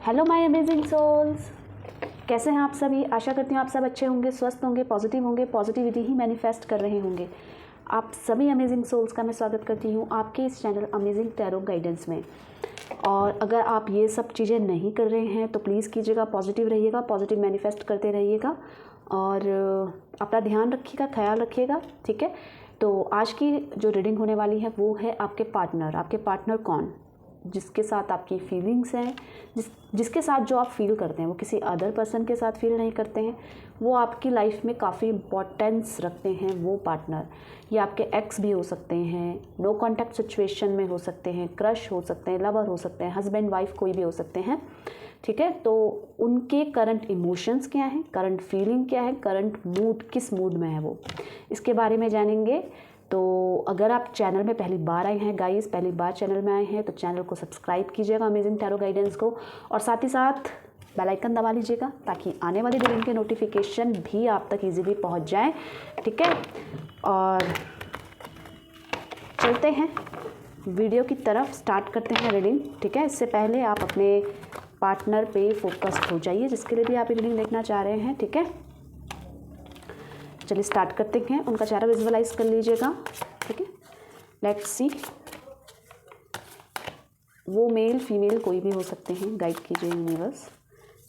Hello my amazing souls, कैसे हैं आप सभी। आशा करती हूँ आप सब अच्छे होंगे, स्वस्थ होंगे, पॉजिटिव होंगे, पॉजिटिविटी ही मैनिफेस्ट कर रहे होंगे। आप सभी अमेजिंग सोल्स का मैं स्वागत करती हूँ आपके इस चैनल अमेजिंग टैरो गाइडेंस में। और अगर आप ये सब चीज़ें नहीं कर रहे हैं तो प्लीज़ कीजिएगा, पॉजिटिव रहिएगा, पॉजिटिव मैनिफेस्ट करते रहिएगा और अपना ध्यान रखिएगा, ख्याल रखिएगा, ठीक है। तो आज की जो रीडिंग होने वाली है वो है आपके पार्टनर कौन, जिसके साथ आपकी फीलिंग्स हैं, जिसके साथ जो आप फील करते हैं वो किसी अदर पर्सन के साथ फील नहीं करते हैं, वो आपकी लाइफ में काफ़ी इम्पोर्टेंस रखते हैं। वो पार्टनर ये आपके एक्स भी हो सकते हैं, नो कॉन्टैक्ट सिचुएशन में हो सकते हैं, क्रश हो सकते हैं, लवर हो सकते हैं, हस्बैंड वाइफ कोई भी हो सकते हैं, ठीक है। तो उनके करंट इमोशंस क्या हैं, करंट फीलिंग क्या है, करंट मूड किस मूड में है, वो इसके बारे में जानेंगे। तो अगर आप चैनल में पहली बार आए हैं गाइस, पहली बार चैनल में आए हैं तो चैनल को सब्सक्राइब कीजिएगा अमेजिंग टैरो गाइडेंस को, और साथ ही साथ बेल आइकन दबा लीजिएगा ताकि आने वाली रीडिंग के नोटिफिकेशन भी आप तक इजीली पहुंच जाए, ठीक है। और चलते हैं वीडियो की तरफ, स्टार्ट करते हैं रीडिंग, ठीक है। इससे पहले आप अपने पार्टनर पे फोकस्ड हो जाइए जिसके लिए भी आप रीडिंग देखना चाह रहे हैं, ठीक है। चलिए स्टार्ट करते हैं। उनका चेहरा विजुअलाइज कर लीजिएगा, ठीक है। लेट्स सी, वो मेल फीमेल कोई भी हो सकते हैं। गाइड कीजिए यूनिवर्स,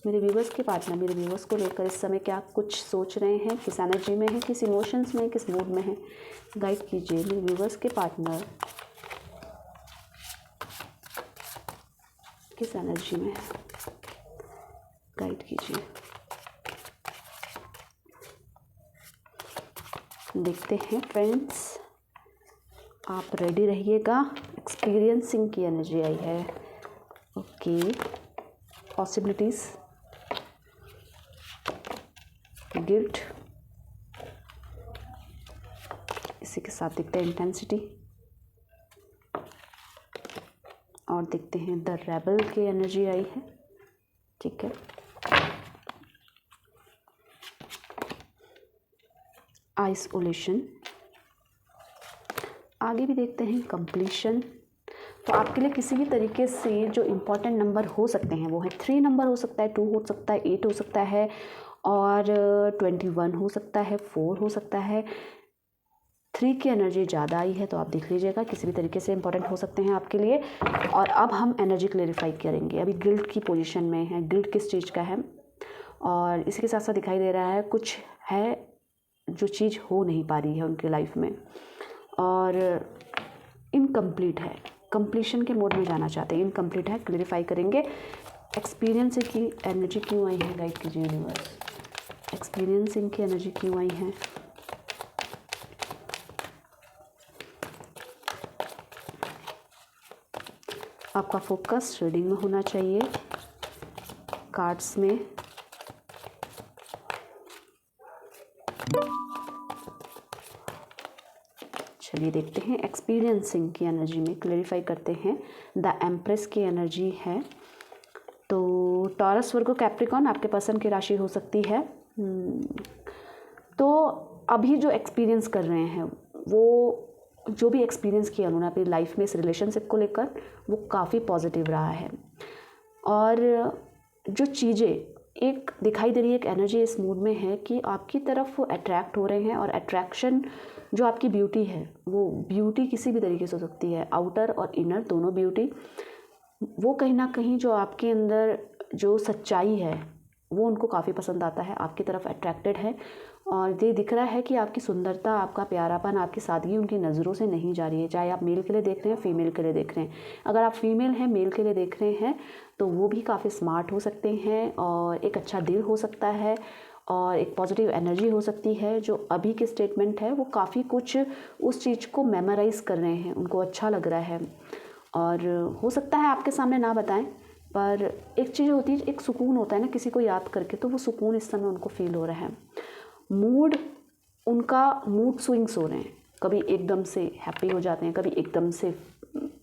मेरे व्यूवर्स के पार्टनर मेरे व्यूवर्स को लेकर इस समय क्या कुछ सोच रहे हैं, किस एनर्जी में है, किस इमोशंस में, किस मूड में है। गाइड कीजिए मेरे व्यूवर्स के पार्टनर किस एनर्जी में है, गाइड कीजिए। देखते हैं फ्रेंड्स, आप रेडी रहिएगा। एक्सपीरियंसिंग की एनर्जी आई है, ओके। पॉसिबिलिटीज, गिल्ट, इसी के साथ देखते हैं इंटेंसिटी, और देखते हैं द रेबल की एनर्जी आई है, ठीक है। आइसोलेशन, आगे भी देखते हैं कंप्लीशन। तो आपके लिए किसी भी तरीके से जो इम्पोर्टेंट नंबर हो सकते हैं वो है 3 नंबर हो सकता है, 2 हो सकता है, 8 हो सकता है, और 21 हो सकता है, 4 हो सकता है। 3 की एनर्जी ज़्यादा आई है तो आप देख लीजिएगा, किसी भी तरीके से इंपॉर्टेंट हो सकते हैं आपके लिए। और अब हम एनर्जी क्लेरिफाई करेंगे। अभी गिल्ट की पोजीशन में है, गिल्ट किस चीज़ का है, और इसी के साथ साथ दिखाई दे रहा है कुछ है जो चीज़ हो नहीं पा रही है उनकी लाइफ में, और इनकम्प्लीट है, कंप्लीशन के मोड में जाना चाहते हैं, इनकम्प्लीट है, क्लेरिफाई करेंगे। एक्सपीरियंस की एनर्जी क्यों आई है, गाइड कीजिए यूनिवर्स। एक्सपीरियंसिंग की एनर्जी क्यों आई है, आपका फोकस रीडिंग में होना चाहिए, कार्ड्स में। चलिए देखते हैं एक्सपीरियंसिंग की एनर्जी में, क्लेरिफाई करते हैं। द एम्प्रेस की एनर्जी है। तो टॉरस, वर्गो, कैप्रिकॉन आपके पसंद की राशि हो सकती है। तो अभी जो एक्सपीरियंस कर रहे हैं वो, जो भी एक्सपीरियंस किया उन्होंने अपनी लाइफ में इस रिलेशनशिप को लेकर, वो काफ़ी पॉजिटिव रहा है। और जो चीज़ें एक दिखाई दे रही है, एक एनर्जी इस मूड में है कि आपकी तरफ वो अट्रैक्ट हो रहे हैं, और अट्रैक्शन जो आपकी ब्यूटी है, वो ब्यूटी किसी भी तरीके से हो सकती है, आउटर और इनर दोनों ब्यूटी, वो कहीं ना कहीं जो आपके अंदर जो सच्चाई है वो उनको काफ़ी पसंद आता है, आपकी तरफ अट्रैक्टेड है। और ये दिख रहा है कि आपकी सुंदरता, आपका प्यारापन, आपकी सादगी उनकी नज़रों से नहीं जा रही है, चाहे आप मेल के लिए देख रहे हैं, फीमेल के लिए देख रहे हैं। अगर आप फीमेल हैं, मेल के लिए देख रहे हैं, तो वो भी काफ़ी स्मार्ट हो सकते हैं, और एक अच्छा दिल हो सकता है, और एक पॉजिटिव एनर्जी हो सकती है। जो अभी के स्टेटमेंट है वो काफ़ी कुछ उस चीज़ को मेमोराइज़ कर रहे हैं, उनको अच्छा लग रहा है। और हो सकता है आपके सामने ना बताएं, पर एक चीज़ होती है, एक सुकून होता है ना किसी को याद करके, तो वो सुकून इस समय उनको फील हो रहा है। मूड, उनका मूड स्विंग्स हो रहे हैं, कभी एकदम से हैप्पी हो जाते हैं, कभी एकदम से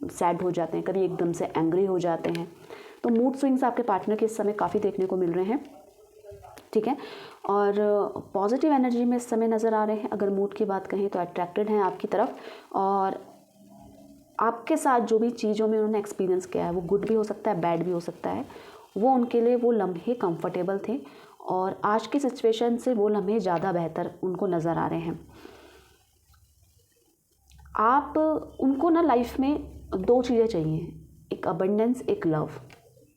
सैड हो जाते हैं, कभी एकदम से एंग्री हो जाते हैं। तो मूड स्विंग्स आपके पार्टनर के इस समय काफ़ी देखने को मिल रहे हैं, ठीक है। और पॉजिटिव एनर्जी में इस समय नज़र आ रहे हैं। अगर मूड की बात कहें तो अट्रैक्टेड हैं आपकी तरफ, और आपके साथ जो भी चीज़ों में उन्होंने एक्सपीरियंस किया है वो गुड भी हो सकता है, बैड भी हो सकता है, वो उनके लिए वो लम्हे कंफर्टेबल थे और आज की सिचुएशन से वो लम्हे ज़्यादा बेहतर उनको नज़र आ रहे हैं। आप उनको ना लाइफ में 2 चीज़ें चाहिए, एक अबंडेंस, एक लव।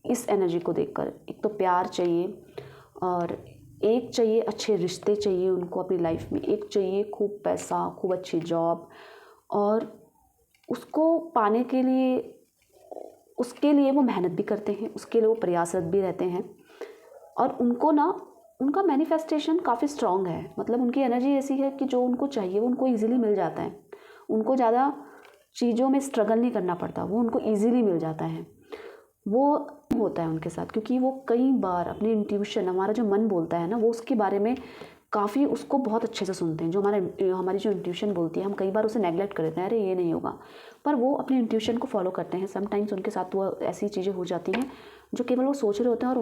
इस एनर्जी को देखकर एक तो प्यार चाहिए और एक चाहिए अच्छे रिश्ते चाहिए उनको अपनी लाइफ में, एक चाहिए खूब पैसा, खूब अच्छी जॉब, और उसको पाने के लिए उसके लिए वो मेहनत भी करते हैं, उसके लिए वो प्रयासरत भी रहते हैं। और उनको ना उनका मैनिफेस्टेशन काफ़ी स्ट्रॉन्ग है, मतलब उनकी एनर्जी ऐसी है कि जो उनको चाहिए वो उनको ईजिली मिल जाता है। उनको ज़्यादा चीज़ों में स्ट्रगल नहीं करना पड़ता, वो उनको ईजिली मिल जाता है। वो होता है उनके साथ क्योंकि वो कई बार अपनी इंट्यूशन, हमारा जो मन बोलता है ना, वो उसके बारे में काफ़ी उसको बहुत अच्छे से सुनते हैं। जो हमारी जो इंट्यूशन बोलती है, हम कई बार उसे नेगलेक्ट कर देते हैं, अरे ये नहीं होगा, पर वो अपनी इंट्यूशन को फॉलो करते हैं। समटाइम्स उनके साथ वो ऐसी चीज़ें हो जाती हैं जो केवल वो सोच रहे होते हैं और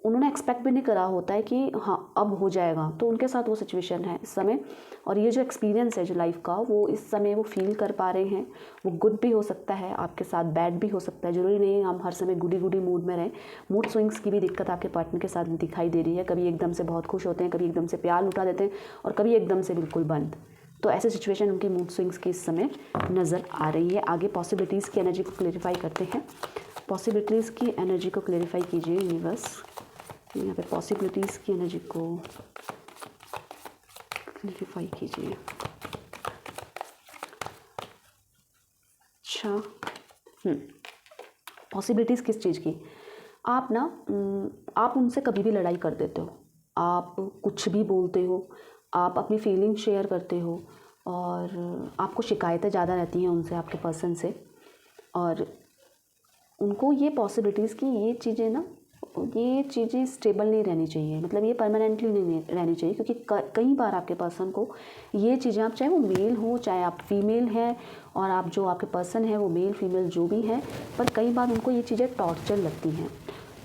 उन्होंने एक्सपेक्ट भी नहीं करा होता है कि हाँ अब हो जाएगा। तो उनके साथ वो सिचुएशन है इस समय, और ये जो एक्सपीरियंस है जो लाइफ का, वो इस समय वो फील कर पा रहे हैं। वो गुड भी हो सकता है आपके साथ, बैड भी हो सकता है, ज़रूरी नहीं हम हर समय गुडी मूड में रहें। मूड स्विंग्स की भी दिक्कत आपके पार्टनर के साथ दिखाई दे रही है। कभी एकदम से बहुत खुश होते हैं, कभी एकदम से प्यार लुटा देते हैं और कभी एकदम से बिल्कुल बंद। तो ऐसे सिचुएशन उनकी मूड स्विंग्स की इस समय नज़र आ रही है। आगे पॉसिबिलिटीज़ की एनर्जी को क्लेरिफाई करते हैं। पॉसिबिलिटीज़ की एनर्जी को क्लेरिफाई कीजिए यूनिवर्स। यहाँ पे पॉसिबिलिटीज़ की एनर्जी को क्लेरिफाई कीजिए। अच्छा, पॉसिबिलिटीज़ किस चीज़ की? आप उनसे कभी भी लड़ाई कर देते हो, आप कुछ भी बोलते हो, आप अपनी फीलिंग शेयर करते हो और आपको शिकायतें ज़्यादा रहती हैं उनसे, आपके पर्सन से। और उनको ये पॉसिबिलिटीज़ की ये चीज़ें स्टेबल नहीं रहनी चाहिए, मतलब ये परमानेंटली नहीं रहनी चाहिए, क्योंकि कई बार आपके पर्सन को ये चीज़ें, आप चाहे वो मेल हो चाहे आप फीमेल हैं, और आप जो आपके पर्सन है वो मेल फीमेल जो भी है, पर कई बार उनको ये चीज़ें टॉर्चर लगती हैं।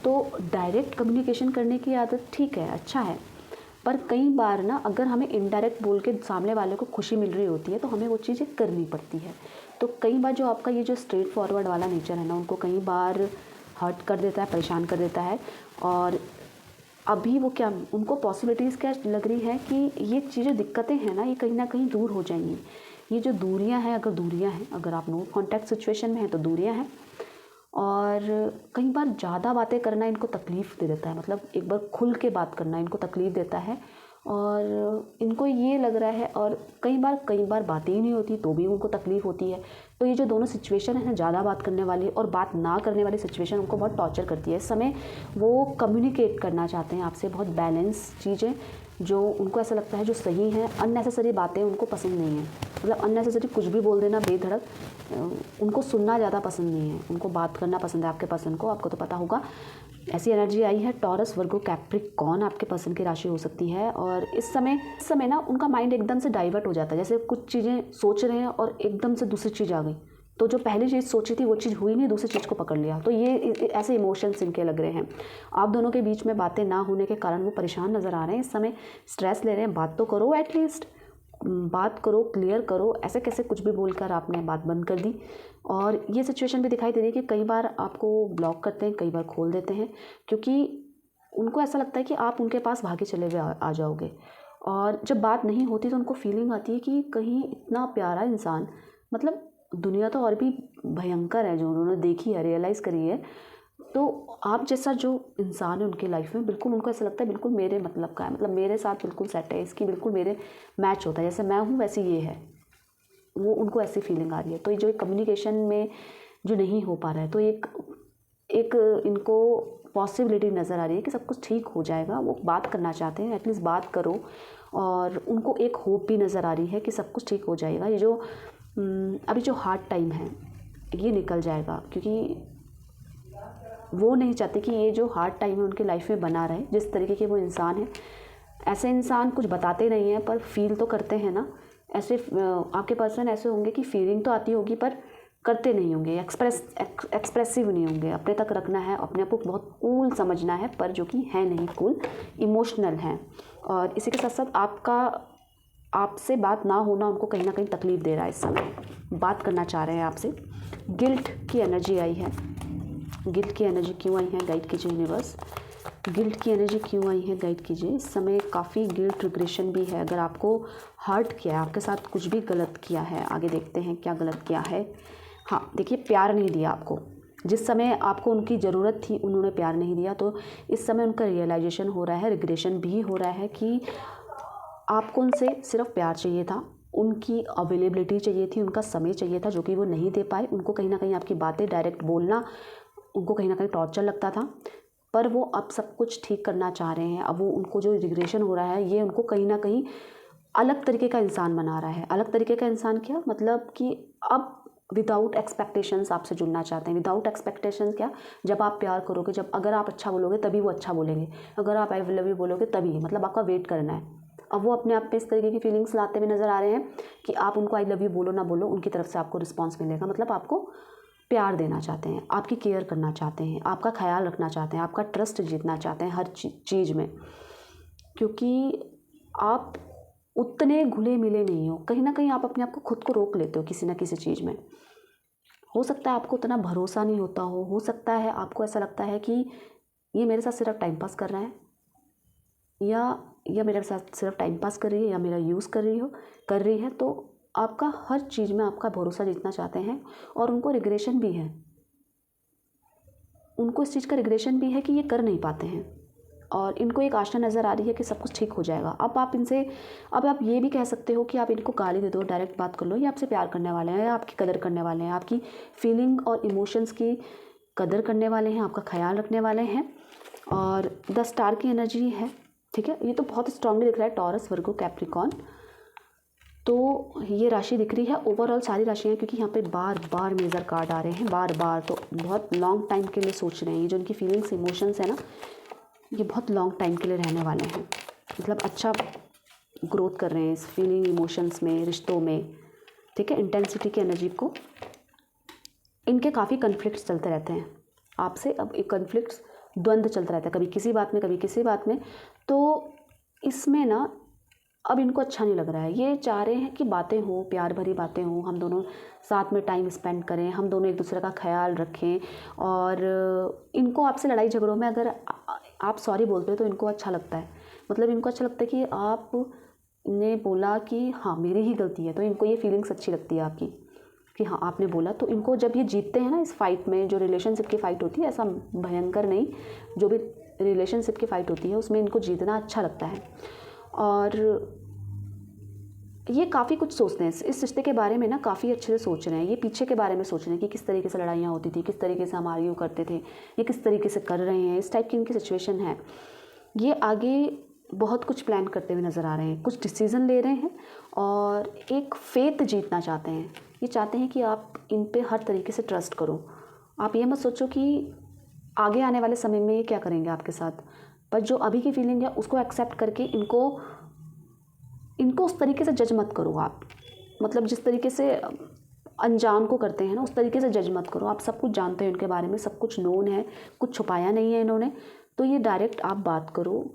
तो डायरेक्ट कम्युनिकेशन करने की आदत ठीक है, अच्छा है, पर कई बार ना अगर हमें इनडायरेक्ट बोल के सामने वाले को खुशी मिल रही होती है तो हमें वो चीज़ें करनी पड़ती है। तो कई बार जो आपका ये जो स्ट्रेट फॉरवर्ड वाला नेचर है ना, उनको कई बार हर्ट कर देता है, परेशान कर देता है। और अभी वो क्या, उनको पॉसिबिलिटीज़ क्या लग रही है कि ये चीज़ें, दिक्कतें हैं ना, ये कहीं ना कहीं दूर हो जाएंगी। ये जो दूरियां हैं, अगर आप नो कॉन्टैक्ट सिचुएशन में हैं तो दूरियां हैं। और कई बार ज़्यादा बातें करना इनको तकलीफ़ दे देता है, मतलब एक बार खुल के बात करना इनको तकलीफ़ देता है और इनको ये लग रहा है। और कई बार बातें ही नहीं होती तो भी उनको तकलीफ़ होती है। तो ये जो दोनों सिचुएशन है ना, ज़्यादा बात करने वाली और बात ना करने वाली सिचुएशन, उनको बहुत टॉर्चर करती है। इस समय वो कम्युनिकेट करना चाहते हैं आपसे बहुत बैलेंस चीज़ें, जो उनको ऐसा लगता है जो सही है। अननेसेसरी बातें उनको पसंद नहीं है, मतलब अननेसेसरी कुछ भी बोल देना बेधड़क, उनको सुनना ज़्यादा पसंद नहीं है, उनको बात करना पसंद है। आपके पर्सन को, आपको तो पता होगा, ऐसी एनर्जी आई है। टॉरस, वर्गो, कैप्रिकॉर्न आपके पर्सन की राशि हो सकती है। और इस समय ना उनका माइंड एकदम से डाइवर्ट हो जाता है, जैसे कुछ चीज़ें सोच रहे हैं और एकदम से दूसरी चीज़ आ गई, तो जो पहली चीज़ सोची थी वो चीज़ हुई नहीं, दूसरी चीज़ को पकड़ लिया। तो ये ऐसे इमोशंस इनके लग रहे हैं। आप दोनों के बीच में बातें ना होने के कारण वो परेशान नज़र आ रहे हैं, इस समय स्ट्रेस ले रहे हैं। बात तो करो, एटलीस्ट बात करो, क्लियर करो। ऐसे कैसे कुछ भी बोलकर आपने बात बंद कर दी। और ये सिचुएशन भी दिखाई दे रही है कि कई बार आपको ब्लॉक करते हैं, कई बार खोल देते हैं, क्योंकि उनको ऐसा लगता है कि आप उनके पास भागे चले हुए आ जाओगे। और जब बात नहीं होती तो उनको फीलिंग आती है कि कहीं इतना प्यारा इंसान, मतलब दुनिया तो और भी भयंकर है जो उन्होंने देखी है, रियलाइज़ करी है, तो आप जैसा जो इंसान है उनकी लाइफ में, बिल्कुल उनको ऐसा लगता है बिल्कुल मेरे मतलब का है, मतलब मेरे साथ बिल्कुल सेट है, इसकी बिल्कुल मेरे मैच होता है, जैसे मैं हूँ वैसे ये है। वो उनको ऐसी फीलिंग आ रही है। तो ये जो कम्युनिकेशन में जो नहीं हो पा रहा है, तो एक इनको पॉसिबिलिटी नज़र आ रही है कि सब कुछ ठीक हो जाएगा। वो बात करना चाहते हैं, एटलीस्ट बात करो। और उनको एक होप भी नज़र आ रही है कि सब कुछ ठीक हो जाएगा। ये जो अभी जो हार्ड टाइम है ये निकल जाएगा, क्योंकि वो नहीं चाहते कि ये जो हार्ड टाइम है उनकी लाइफ में बना रहे। जिस तरीके के वो इंसान है, ऐसे इंसान कुछ बताते नहीं हैं पर फील तो करते हैं ना। ऐसे आपके पर्सन ऐसे होंगे कि फीलिंग तो आती होगी पर करते नहीं होंगे, एक्सप्रेसिव नहीं होंगे। अपने तक रखना है, अपने आप को बहुत कूल समझना है, पर जो कि है नहीं कूल, इमोशनल हैं। और इसी के साथ साथ आपसे बात ना होना उनको कहीं ना कहीं तकलीफ़ दे रहा है। इस समय बात करना चाह रहे हैं आपसे। गिल्ट की एनर्जी आई है, गिल्ट की एनर्जी क्यों आई है, गाइड कीजिए यूनिवर्स। गिल्ट की एनर्जी क्यों आई है, गाइड कीजिए। इस समय काफ़ी गिल्ट रिग्रेशन भी है। अगर आपको हर्ट किया है, आपके साथ कुछ भी गलत किया है, आगे देखते हैं क्या गलत किया है। हाँ देखिए, प्यार नहीं दिया आपको, जिस समय आपको उनकी ज़रूरत थी उन्होंने प्यार नहीं दिया, तो इस समय उनका रियलाइजेशन हो रहा है, रिग्रेशन भी हो रहा है कि आपको उनसे सिर्फ प्यार चाहिए था, उनकी अवेलेबिलिटी चाहिए थी, उनका समय चाहिए था जो कि वो नहीं दे पाए। उनको कहीं ना कहीं आपकी बातें डायरेक्ट बोलना उनको कहीं ना कहीं टॉर्चर लगता था, पर वो अब सब कुछ ठीक करना चाह रहे हैं। अब वो उनको जो रिग्रेशन हो रहा है ये उनको कहीं ना कहीं अलग तरीके का इंसान बना रहा है। अलग तरीके का इंसान क्या मतलब कि अब विदाउट एक्सपेक्टेशंस आपसे जुड़ना चाहते हैं। विदाउट एक्सपेक्टेशंस क्या, जब आप प्यार करोगे, जब अगर आप अच्छा बोलोगे तभी वो अच्छा बोलेंगे, अगर आप आई लव यू बोलोगे तभी, मतलब आपका वेट करना है। अब वो अपने आप पे इस तरीके की फीलिंग्स लाते हुए नज़र आ रहे हैं कि आप उनको आई लव यू बोलो ना बोलो, उनकी तरफ से आपको रिस्पॉन्स मिलेगा। मतलब आपको प्यार देना चाहते हैं, आपकी केयर करना चाहते हैं, आपका ख्याल रखना चाहते हैं, आपका ट्रस्ट जीतना चाहते हैं हर चीज़ में, क्योंकि आप उतने घुले मिले नहीं हो। कहीं ना कहीं आप अपने आप को खुद को रोक लेते हो किसी ना किसी चीज़ में। हो सकता है आपको उतना भरोसा नहीं होता हो सकता है आपको ऐसा लगता है कि ये मेरे साथ सिर्फ टाइम पास कर रहा है, या मेरे साथ सिर्फ टाइम पास कर रही है, या मेरा यूज़ कर रही है। तो आपका हर चीज़ में आपका भरोसा जीतना चाहते हैं, और उनको रिग्रेशन भी है, उनको इस चीज़ का रिग्रेशन भी है कि ये कर नहीं पाते हैं, और इनको एक आशा नज़र आ रही है कि सब कुछ ठीक हो जाएगा। अब आप ये भी कह सकते हो कि आप इनको गाली दे दो, डायरेक्ट बात कर लो, ये आपसे प्यार करने वाले हैं, आपकी कदर करने वाले हैं, आपकी फीलिंग और इमोशंस की कदर करने वाले हैं, आपका ख्याल रखने वाले हैं। और 10 स्टार की एनर्जी है, ठीक है, ये तो बहुत स्ट्रांगली दिख रहा है, टॉरस, वर्गो, कैप्रिकॉन। तो ये राशि दिख रही है ओवरऑल सारी राशियाँ, क्योंकि यहाँ पे बार बार मेजर कार्ड आ रहे हैं, बार बार, तो बहुत लॉन्ग टाइम के लिए सोच रहे हैं। ये जो उनकी फीलिंग्स इमोशंस है ना, ये बहुत लॉन्ग टाइम के लिए रहने वाले हैं। मतलब अच्छा ग्रोथ कर रहे हैं इस फीलिंग इमोशंस में, रिश्तों में, ठीक है। इंटेंसिटी की एनर्जी को, इनके काफ़ी कन्फ्लिक्ट्स चलते रहते हैं आपसे। अब एक कन्फ्लिक्ट्स, द्वंद्व चलता रहता है, कभी किसी बात में, कभी किसी बात में। तो इसमें ना अब इनको अच्छा नहीं लग रहा है। ये चाह रहे हैं कि बातें हो, प्यार भरी बातें हो, हम दोनों साथ में टाइम स्पेंड करें, हम दोनों एक दूसरे का ख्याल रखें। और इनको आपसे लड़ाई झगड़ों में अगर आप सॉरी बोलते हो तो इनको अच्छा लगता है। मतलब इनको अच्छा लगता है कि आपने बोला कि हाँ मेरी ही गलती है, तो इनको ये फीलिंग्स अच्छी लगती है आपकी कि हाँ आपने बोला। तो इनको जब ये जीतते हैं ना इस फाइट में, जो रिलेशनशिप की फ़ाइट होती है, ऐसा भयंकर नहीं, जो भी रिलेशनशिप की फ़ाइट होती है उसमें इनको जीतना अच्छा लगता है। और ये काफ़ी कुछ सोचते हैं इस रिश्ते के बारे में ना, काफ़ी अच्छे से सोच रहे हैं। ये पीछे के बारे में सोच रहे हैं कि किस तरीके से लड़ाइयाँ होती थी, किस तरीके से हम आर्ग्यू करते थे, ये किस तरीके से कर रहे हैं, इस टाइप की इनकी सिचुएशन है। ये आगे बहुत कुछ प्लान करते हुए नज़र आ रहे हैं, कुछ डिसीज़न ले रहे हैं, और एक फेथ जीतना चाहते हैं। ये चाहते हैं कि आप इन पे हर तरीके से ट्रस्ट करो। आप ये मत सोचो कि आगे आने वाले समय में ये क्या करेंगे आपके साथ, पर जो अभी की फीलिंग है उसको एक्सेप्ट करके इनको उस तरीके से जज मत करो आप। मतलब जिस तरीके से अनजान को करते हैं ना, उस तरीके से जज मत करो। आप सब कुछ जानते हैं उनके बारे में, सब कुछ नोन है, कुछ छुपाया नहीं है इन्होंने। तो ये डायरेक्ट आप बात करो।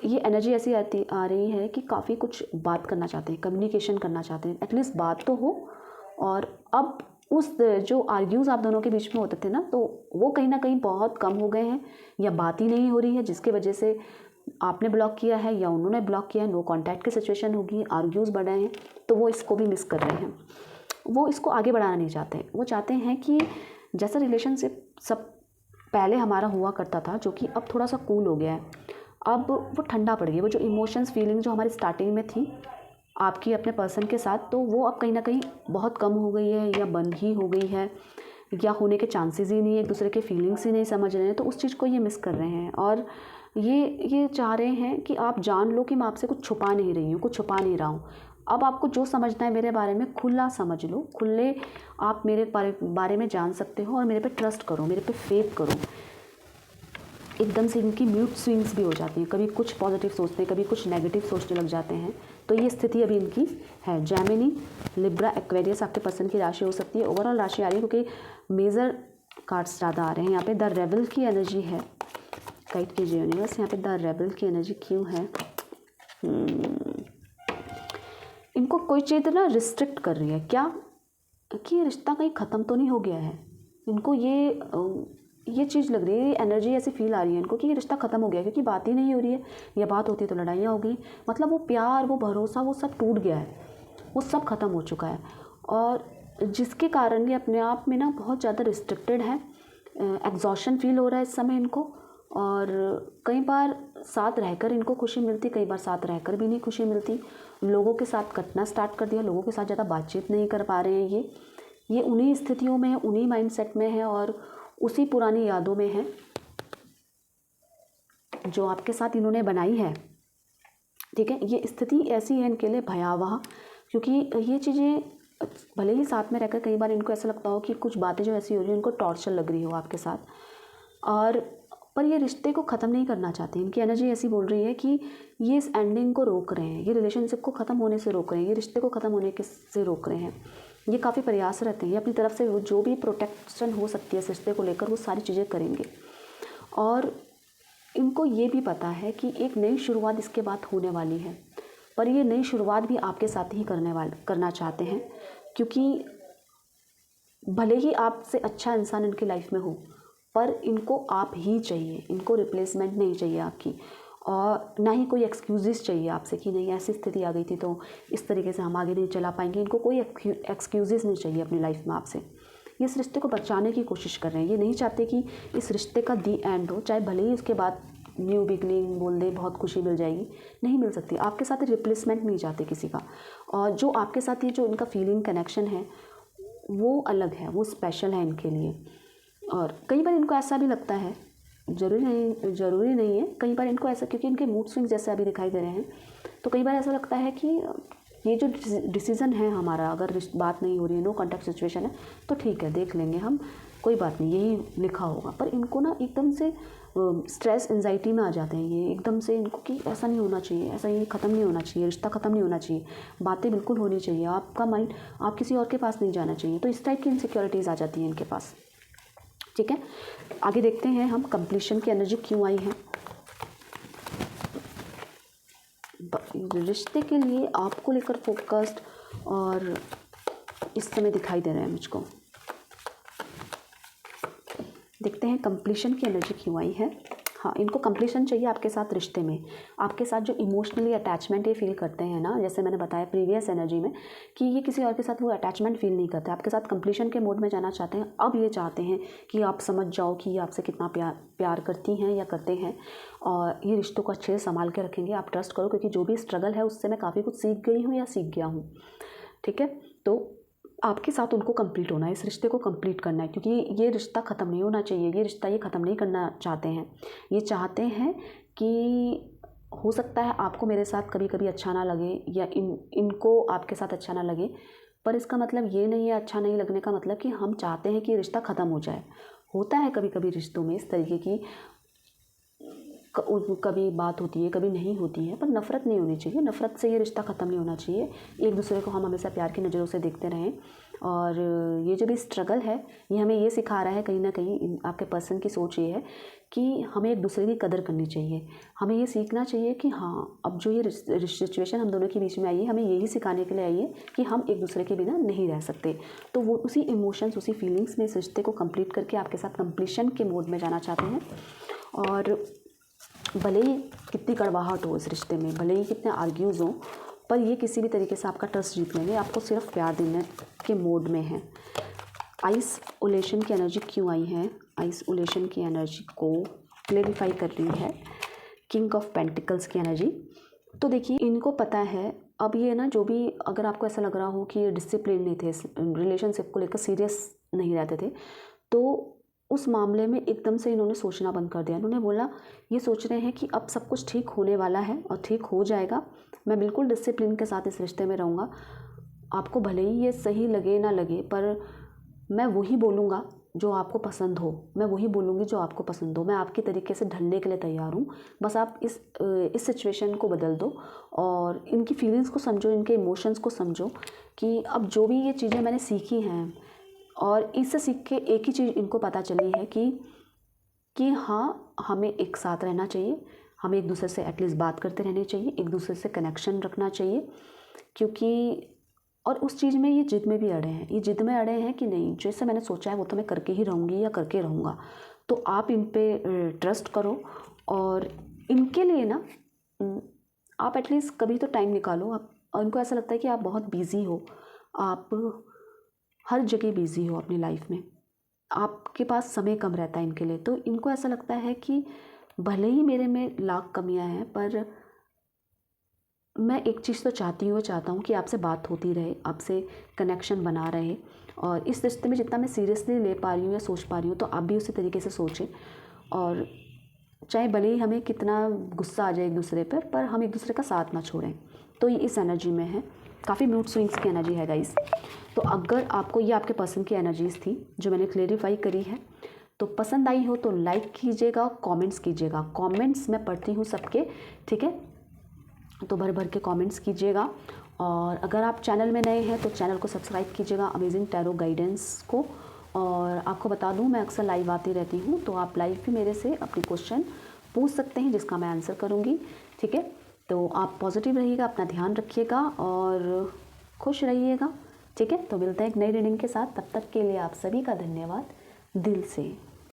ये एनर्जी ऐसी आ रही है कि काफ़ी कुछ बात करना चाहते हैं, कम्युनिकेशन करना चाहते हैं, एटलीस्ट बात तो हो। और अब उस जो आर्ग्यूज़ आप दोनों के बीच में होते थे ना, तो वो कहीं ना कहीं बहुत कम हो गए हैं, या बात ही नहीं हो रही है, जिसके वजह से आपने ब्लॉक किया है या उन्होंने ब्लॉक किया है, नो कांटेक्ट की सिचुएशन होगी, आर्ग्यूज़ बढ़ रहे हैं। तो वो इसको भी मिस कर रहे हैं, वो इसको आगे बढ़ाना नहीं चाहते। वो चाहते हैं कि जैसा रिलेशनशिप सब पहले हमारा हुआ करता था, जो कि अब थोड़ा सा कूल हो गया है, अब वो ठंडा पड़ गया। वो जो इमोशंस फीलिंग जो हमारी स्टार्टिंग में थी आपकी अपने पर्सन के साथ, तो वो अब कहीं ना कहीं बहुत कम हो गई है, या बंद ही हो गई है, या होने के चांसेस ही नहीं है। एक दूसरे के फीलिंग्स ही नहीं समझ रहे हैं, तो उस चीज़ को ये मिस कर रहे हैं। और ये चाह रहे हैं कि आप जान लो कि मैं आपसे कुछ छुपा नहीं रही हूँ, कुछ छुपा नहीं रहा हूँ। अब आपको जो समझना है मेरे बारे में खुला समझ लो, खुले आप मेरे बारे में जान सकते हो, और मेरे पे ट्रस्ट करो, मेरे पे फेथ करो। एकदम से इनकी म्यूट स्विंग्स भी हो जाती हैं, कभी कुछ पॉजिटिव सोचते हैं, कभी कुछ नेगेटिव सोचने लग जाते हैं। तो ये स्थिति अभी इनकी है। जेमिनी, लिब्रा, एक्वेरियस आपके पर्सन की राशि हो सकती है। ओवरऑल राशि आ रही है क्योंकि मेजर कार्ड्स ज़्यादा आ रहे हैं। यहाँ पे द रेबल की एनर्जी है, गाइड कीजिए यूनिवर्स, यहाँ पे द रेबल की एनर्जी क्यों है। इनको कोई चीज़ ना रिस्ट्रिक्ट कर रही है क्या, कि ये रिश्ता कहीं ख़त्म तो नहीं हो गया है। इनको ये ये चीज़ लग रही है, ये एनर्जी ऐसी फील आ रही है इनको कि ये रिश्ता ख़त्म हो गया, क्योंकि बात ही नहीं हो रही है, या बात होती है तो लड़ाइयाँ हो गई। मतलब वो प्यार, वो भरोसा, वो सब टूट गया है, वो सब ख़त्म हो चुका है। और जिसके कारण ये अपने आप में ना बहुत ज़्यादा रिस्ट्रिक्टेड है, एग्जॉशन फील हो रहा है इस समय इनको। और कई बार साथ रहकर इनको खुशी मिलती, कई बार साथ रहकर भी नहीं खुशी मिलती। लोगों के साथ कटना स्टार्ट कर दिया, लोगों के साथ ज़्यादा बातचीत नहीं कर पा रहे हैं। ये उन्हीं स्थितियों में है, उन्हीं माइंडसेट में है और उसी पुरानी यादों में है जो आपके साथ इन्होंने बनाई है। ठीक है, ये स्थिति ऐसी है इनके लिए भयावह, क्योंकि ये चीज़ें भले ही साथ में रहकर कई बार इनको ऐसा लगता हो कि कुछ बातें जो ऐसी हो रही हैं इनको टॉर्चर लग रही हो आपके साथ, और पर ये रिश्ते को ख़त्म नहीं करना चाहते। इनकी एनर्जी ऐसी बोल रही है कि ये इस एंडिंग को रोक रहे हैं, ये रिलेशनशिप को ख़त्म होने से रोक रहे हैं, ये रिश्ते को ख़त्म होने से रोक रहे हैं। ये काफ़ी प्रयास रहते हैं, ये अपनी तरफ से जो भी प्रोटेक्शन हो सकती है इस रिश्ते को लेकर वो सारी चीज़ें करेंगे। और इनको ये भी पता है कि एक नई शुरुआत इसके बाद होने वाली है, पर ये नई शुरुआत भी आपके साथ ही करना चाहते हैं, क्योंकि भले ही आपसे अच्छा इंसान इनकी लाइफ में हो, पर इनको आप ही चाहिए, इनको रिप्लेसमेंट नहीं चाहिए आपकी, और ना ही कोई एक्सक्यूज़ेस चाहिए आपसे कि नहीं ऐसी स्थिति आ गई थी तो इस तरीके से हम आगे नहीं चला पाएंगे। इनको कोई एक्सक्यूज़ेस नहीं चाहिए अपनी लाइफ में आपसे। ये इस रिश्ते को बचाने की कोशिश कर रहे हैं, ये नहीं चाहते कि इस रिश्ते का दी एंड हो, चाहे भले ही उसके बाद न्यू बिगनिंग बोल दे, बहुत खुशी मिल जाएगी, नहीं मिल सकती। आपके साथ रिप्लेसमेंट नहीं चाहते किसी का, और जो आपके साथ ये जो इनका फीलिंग कनेक्शन है वो अलग है, वो स्पेशल है इनके लिए। और कई बार इनको ऐसा भी लगता है, ज़रूरी नहीं है, कई बार इनको ऐसा, क्योंकि इनके मूड स्विंग जैसे अभी दिखाई दे रहे हैं, तो कई बार ऐसा लगता है कि ये जो डिसीज़न है हमारा, अगर बात नहीं हो रही है, नो कॉन्टैक्ट सिचुएशन है, तो ठीक है देख लेंगे हम, कोई बात नहीं, यही लिखा होगा। पर इनको ना एकदम से स्ट्रेस एंजाइटी में आ जाते हैं ये एकदम से, इनको कि ऐसा नहीं होना चाहिए, ऐसा ये ख़त्म नहीं होना चाहिए, रिश्ता ख़त्म नहीं होना चाहिए, बातें बिल्कुल होनी चाहिए, आपका माइंड आप किसी और के पास नहीं जाना चाहिए। तो इस टाइप की इनसिक्योरिटीज़ आ जाती हैं इनके पास। ठीक है, आगे देखते हैं हम कंप्लीशन की एनर्जी क्यों आई है रिश्ते के लिए, आपको लेकर फोकस्ड और इस समय दिखाई दे रहे हैं मुझको। देखते हैं कंप्लीशन की एनर्जी क्यों आई है। हाँ, इनको कंप्लीशन चाहिए आपके साथ रिश्ते में, आपके साथ जो इमोशनली अटैचमेंट ये फील करते हैं ना, जैसे मैंने बताया प्रीवियस एनर्जी में कि ये किसी और के साथ वो अटैचमेंट फील नहीं करते, आपके साथ कंप्लीशन के मोड में जाना चाहते हैं। अब ये चाहते हैं कि आप समझ जाओ कि ये आपसे कितना प्यार करती हैं या करते हैं, और ये रिश्तों को अच्छे से संभाल के रखेंगे। आप ट्रस्ट करो, क्योंकि जो भी स्ट्रगल है उससे मैं काफ़ी कुछ सीख गई हूँ या सीख गया हूँ। ठीक है, तो आपके साथ उनको कंप्लीट होना है, इस रिश्ते को कंप्लीट करना है, क्योंकि ये रिश्ता ख़त्म नहीं होना चाहिए, ये रिश्ता ये ख़त्म नहीं करना चाहते हैं। ये चाहते हैं कि हो सकता है आपको मेरे साथ कभी कभी अच्छा ना लगे, या इनको आपके साथ अच्छा ना लगे, पर इसका मतलब ये नहीं है, अच्छा नहीं लगने का मतलब कि हम चाहते हैं कि रिश्ता ख़त्म हो जाए। होता है कभी कभी रिश्तों में इस तरीके की, कभी बात होती है कभी नहीं होती है, पर नफ़रत नहीं होनी चाहिए, नफ़रत से ये रिश्ता ख़त्म नहीं होना चाहिए। एक दूसरे को हम हमेशा प्यार की नज़रों से देखते रहें। और ये जो भी स्ट्रगल है ये हमें ये सिखा रहा है, कहीं ना कहीं आपके पर्सन की सोच ये है कि हमें एक दूसरे की कदर करनी चाहिए, हमें ये सीखना चाहिए कि हाँ, अब जो ये सिचुएशन हम दोनों के बीच में आई है, हमें यही सिखाने के लिए आई है कि हम एक दूसरे के बिना नहीं रह सकते। तो वो उसी इमोशंस, उसी फीलिंग्स में इस रिश्ते को कंप्लीट करके आपके साथ कंप्लीशन के मोड में जाना चाहते हैं। और भले ही कितनी कड़वाहट हो इस रिश्ते में, भले ही कितने आर्ग्यूज़ हों, पर ये किसी भी तरीके से आपका ट्रस्ट जीत लेंगे, आपको सिर्फ प्यार देने के मोड में है। आइसोलेशन की एनर्जी क्यों आई है, आइसोलेशन की एनर्जी को क्लेरिफाई कर रही है किंग ऑफ पेंटिकल्स की एनर्जी। तो देखिए, इनको पता है अब ये ना, जो भी अगर आपको ऐसा लग रहा हो कि ये डिसिप्लिन नहीं थे, रिलेशनशिप को लेकर सीरियस नहीं रहते थे, तो उस मामले में एकदम से इन्होंने सोचना बंद कर दिया। इन्होंने बोला, ये सोच रहे हैं कि अब सब कुछ ठीक होने वाला है और ठीक हो जाएगा, मैं बिल्कुल डिसिप्लिन के साथ इस रिश्ते में रहूँगा, आपको भले ही ये सही लगे ना लगे, पर मैं वही बोलूँगा जो आपको पसंद हो, मैं वही बोलूँगी जो आपको पसंद हो, मैं आपके तरीके से ढलने के लिए तैयार हूँ, बस आप इस सिचुएशन को बदल दो और इनकी फीलिंग्स को समझो, इनके इमोशंस को समझो कि अब जो भी ये चीज़ें मैंने सीखी हैं, और इससे सीख के एक ही चीज़ इनको पता चली है कि हाँ, हमें एक साथ रहना चाहिए, हमें एक दूसरे से एटलीस्ट बात करते रहनी चाहिए, एक दूसरे से कनेक्शन रखना चाहिए, क्योंकि और उस चीज़ में ये जिद में भी अड़े हैं, ये जिद में अड़े हैं कि नहीं, जैसे मैंने सोचा है वो तो मैं करके ही रहूँगी या करके रहूँगा। तो आप इन पे ट्रस्ट करो और इनके लिए ना आप एटलीस्ट कभी तो टाइम निकालो। आप, और इनको ऐसा लगता है कि आप बहुत बिज़ी हो, आप हर जगह बिज़ी हो अपनी लाइफ में, आपके पास समय कम रहता है इनके लिए। तो इनको ऐसा लगता है कि भले ही मेरे में लाख कमियां हैं, पर मैं एक चीज़ तो चाहती हूँ, चाहता हूँ कि आपसे बात होती रहे, आपसे कनेक्शन बना रहे। और इस रिश्ते में जितना मैं सीरियसली ले पा रही हूँ या सोच पा रही हूँ, तो आप भी उसी तरीके से सोचें। और चाहे भले ही हमें कितना गुस्सा आ जाए एक दूसरे पर हम एक दूसरे का साथ ना छोड़ें। तो ये इस एनर्जी में है, काफ़ी मूड स्विंग्स की एनर्जी है गाइस। तो अगर आपको ये आपके पसंद की एनर्जीज़ थी जो मैंने क्लेरिफाई करी है, तो पसंद आई हो तो लाइक कीजिएगा, कमेंट्स कीजिएगा। कमेंट्स मैं पढ़ती हूँ सबके, ठीक है, तो भर भर के कमेंट्स कीजिएगा। और अगर आप चैनल में नए हैं तो चैनल को सब्सक्राइब कीजिएगा, अमेजिंग टैरो गाइडेंस को। और आपको बता दूं, मैं अक्सर लाइव आती रहती हूँ, तो आप लाइव भी मेरे से अपनी क्वेश्चन पूछ सकते हैं जिसका मैं आंसर करूँगी, ठीक है। तो आप पॉजिटिव रहिएगा, अपना ध्यान रखिएगा और खुश रहिएगा, ठीक है। तो मिलते हैं एक नई रीडिंग के साथ, तब तक के लिए आप सभी का धन्यवाद दिल से।